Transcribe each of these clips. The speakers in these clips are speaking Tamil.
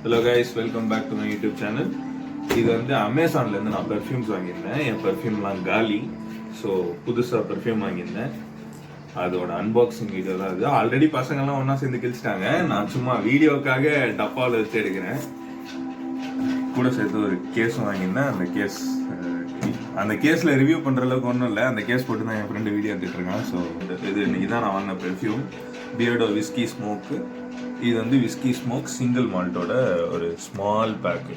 Hello guys, welcome back to my YouTube channel. இது வந்து அமேசான்லேருந்து நான் பெர்ஃப்யூம்ஸ் வாங்கியிருந்தேன். என் பெர்ஃப்யூம்லாம் காலி. ஸோ புதுசாக பெர்ஃப்யூம் வாங்கியிருந்தேன். அதோட அன்பாக்சிங் வீடியோ தான் இது. ஆல்ரெடி பசங்கள்லாம் ஒன்றா சேர்ந்து கிழிச்சிட்டாங்க. நான் சும்மா வீடியோக்காக டப்பாவில் வச்சு எடுக்கிறேன். கூட சேர்த்து ஒரு கேஸும் வாங்கியிருந்தேன். அந்த கேஸில் ரிவ்யூ பண்ணுற அளவுக்கு ஒன்றும் இல்லை. அந்த கேஸ் போட்டு தான் என் ஃப்ரெண்டு வீடியோ எடுத்துகிட்டு இருக்கான். ஸோ இதுதான் நான் வாங்கின பெர்ஃப்யூம், பியர்டோ விஸ்கி ஸ்மோக்கு. இது வந்து விஸ்கி ஸ்மோக் சிங்கிள் மால்ட்டோட ஒரு ஸ்மால் பேக்கு.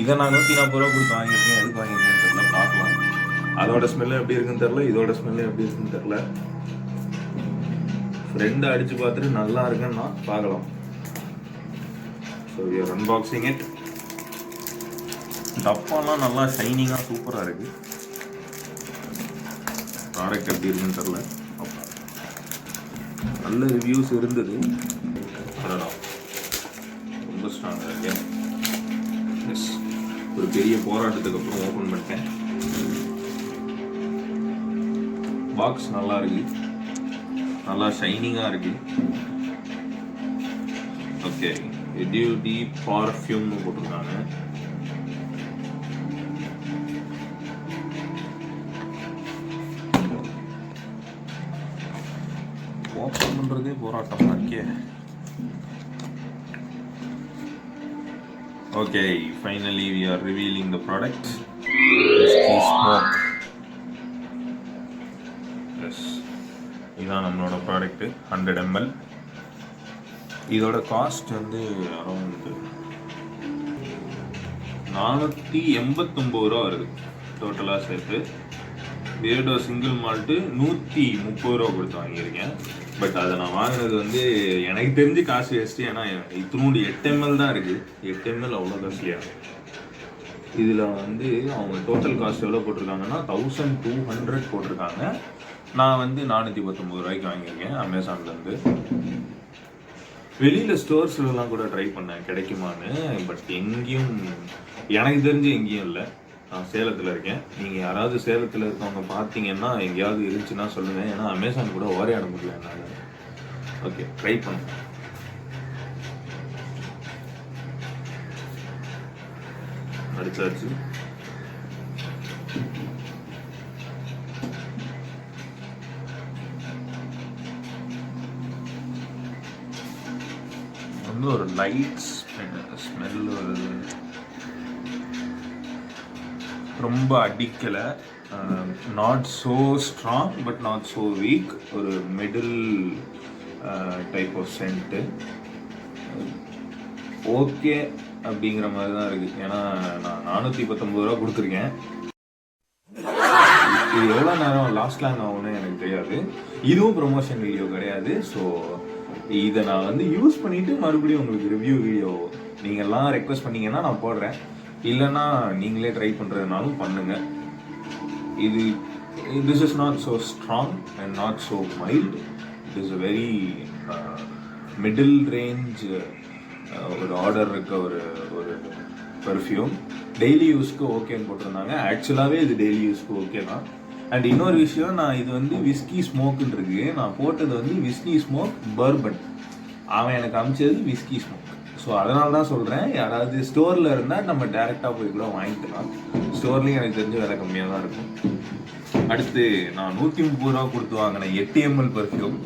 இதை நான் 140 ரூபா கொடுத்து வாங்கியிருக்கேன். எதுக்கு வாங்கியிருக்கேன்னு தெரியல, பார்க்கலாம். அதோட ஸ்மெல்லு எப்படி இருக்குன்னு தெரில, இதோட ஸ்மெல்லு எப்படி இருக்குன்னு தெரில. ஃப்ரெண்டு அடித்து பார்த்துட்டு நல்லா இருக்குன்னா பார்க்கலாம். So you're unboxing it. டப்பாலாம் நல்லா ஷைனிங்காக சூப்பராக இருக்குது. ப்ராடக்ட் எப்படி இருக்குன்னு தெரில. நல்ல ரிவ்யூஸ் இருந்தது. ரொம்ப ஸ்ட்ராங்காக இருக்கு. எஸ், ஒரு பெரிய போராட்டத்துக்கு அப்புறம் ஓப்பன் பண்ணிட்டேன். பாக்ஸ் நல்லா இருக்கு, நல்லா ஷைனிங்காக இருக்கு. ஓகே, எடியூடி பர்ஃப்யூம்னு போட்டிருக்காங்க. ஓப்பன் பண்ணுறதே போராட்டமாக இருக்கே. Okay, finally we are revealing the product. Whiskey smoke. Yes, இதான் நம்மளோட ப்ராடக்ட். 100 ml. இதோட காஸ்ட் வந்து அரௌண்ட் 489 ரூபா வருது டோட்டலாக சேர்த்து. பியர்டோ சிங்கிள் மால்ட்டு 130 ரூபா கொடுத்து வாங்கியிருக்கேன். பட் அதை நான் வாங்கினது வந்து எனக்கு தெரிஞ்சு காசு வேஸ்ட்டு. ஏன்னா இத்தினோண்டு 8 ml தான் இருக்குது. 8 ml அவ்வளோ காஸ்ட்லியாக. இதில் வந்து அவங்க டோட்டல் காஸ்ட் எவ்வளோ போட்டிருக்காங்கன்னா 1200 போட்டிருக்காங்க. நான் வந்து 419 ரூபாய்க்கு வாங்கியிருக்கேன் அமேசான்லேருந்து. வெளியில் ஸ்டோர்ஸ்லாம் கூட ட்ரை பண்ணேன் கிடைக்குமான்னு. பட் எங்கேயும் எனக்கு தெரிஞ்சு எங்கேயும் இல்லை. நான் சேலத்தில் இருக்கேன். நீங்கள் யாராவது சேலத்தில் இருக்கவங்க பார்த்தீங்கன்னா எங்கேயாவது இருந்துச்சுன்னா சொல்லுங்கள். ஏன்னா அமேசான் கூட ஓரையாட முடியல என்னால். ஓகே, ட்ரை பண்ணுங்க. அடிச்சாச்சு. வந்து ஒரு லைட் ஸ்மெல் வருது. ரொம்ப அடிக்கலை. Not so strong but not so weak. ஒரு middle type of scent. Okay அப்படிங்கிற மாதிரி தான் இருக்குது. ஏன்னா நான் 419 ரூபா கொடுத்துருக்கேன். இது எவ்வளோ நேரம் லாஸ்ட் லாங் ஆகும்னு எனக்கு தெரியாது. இதுவும் ப்ரொமோஷன் வீடியோ கிடையாது. ஸோ இதை நான் வந்து யூஸ் பண்ணிவிட்டு மறுபடியும் உங்களுக்கு ரிவ்யூ வீடியோ நீங்கள்லாம் ரெக்வஸ்ட் பண்ணிங்கன்னா நான் போடுறேன். இல்லைன்னா நீங்களே ட்ரை பண்ணுறதுனாலும் பண்ணுங்கள். This is not so strong and not so mild. It is a very middle range ஒரு ஆர்டர் இருக்க ஒரு பெர்ஃப்யூம். டெய்லி யூஸ்க்கு ஓகேன்னு போட்டிருந்தாங்க. ஆக்சுவலாகவே இது டெய்லி யூஸ்க்கு ஓகே தான். அண்ட் இன்னொரு விஷயம், நான் இது வந்து விஸ்கி ஸ்மோக்குன்னு இருக்கு. நான் போட்டது வந்து விஸ்கி ஸ்மோக் பர்பன். அவன் எனக்கு அனுப்பிச்சது விஸ்கி ஸ்மோக். ஸோ அதனால தான் சொல்கிறேன், யாராவது ஸ்டோரில் இருந்தால் நம்ம டேரெக்டாக போய் கூட வாங்கிக்கலாம். ஸ்டோர்லேயும் எனக்கு தெரிஞ்ச விலை கம்மியாக தான் இருக்கும். அடுத்து நான் 130 ரூபா கொடுத்து வாங்கினேன் 8 ml பெர்ஃப்யூம்.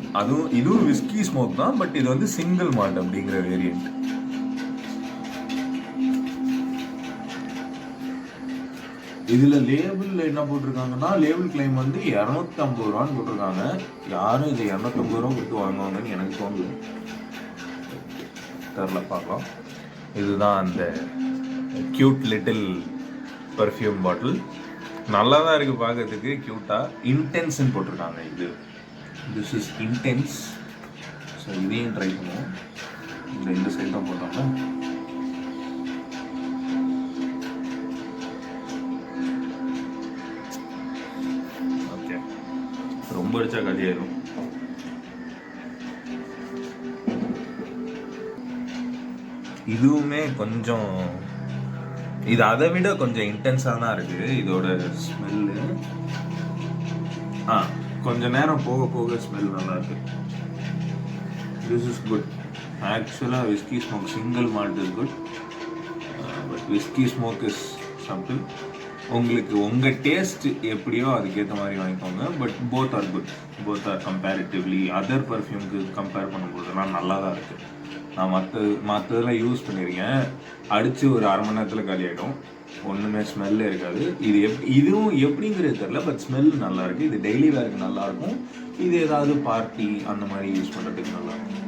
இதுவும் விஸ்கி ஸ்மோக் தான். பட் இது வந்து சிங்கிள் மால்ட் அப்படிங்கிற வேரியன்ட். இதில் லேபிள் என்ன போட்டிருக்காங்கன்னா, லேபிள் கிளைம் வந்து 250 ரூபான்னு போட்டிருக்காங்க. யாரும் இது 250 ரூபா கொடுத்து வாங்குவாங்கன்னு எனக்கு தோணுது. தெரில, பார்க்கலாம். இதுதான் அந்த க்யூட் லிட்டில் பர்ஃப்யூம் பாட்டில். நல்லா தான் இருக்குது பார்க்கறதுக்கு, க்யூட்டாக. இன்டென்ஸ்ன்னு போட்டிருக்காங்க. This is intense. ஸோ இதையும் ட்ரை பண்ணுவோம். இந்த சைட் தான் போட்டாங்க. ஓகே, ரொம்ப அடித்தா காலியாயிடும். இதுவுமே கொஞ்சம், இது அதை விட கொஞ்சம் இன்டென்ஸாக தான் இருக்குது இதோட ஸ்மெல்லு. கொஞ்ச நேரம் போக போக ஸ்மெல் நல்லா இருக்கு. This is good. ஆக்சுவலாக whisky smoke single malt is good. Whisky smoke is something. உங்களுக்கு உங்கள் டேஸ்ட் எப்படியோ அதுக்கேற்ற மாதிரி வாங்கிக்கோங்க. But both are good. Both are comparatively other பர்ஃப்யூம்க்கு கம்பேர் பண்ணும்போதெல்லாம் நல்லா தான் இருக்குது. நான் மற்றதெல்லாம் யூஸ் பண்ணியிருக்கேன். அடித்து ஒரு அரை மணி நேரத்தில் காலியாகிடும். ஒன்றுமே ஸ்மெல்லே இருக்காது. இதுவும் எப்படிங்கிறது தெரில. பட் ஸ்மெல் நல்லாயிருக்கு. இது டெய்லி வேருக்கு நல்லாயிருக்கும். இது ஏதாவது பார்ட்டி அந்த மாதிரி யூஸ் பண்ணுறதுக்கு நல்லாயிருக்கும்.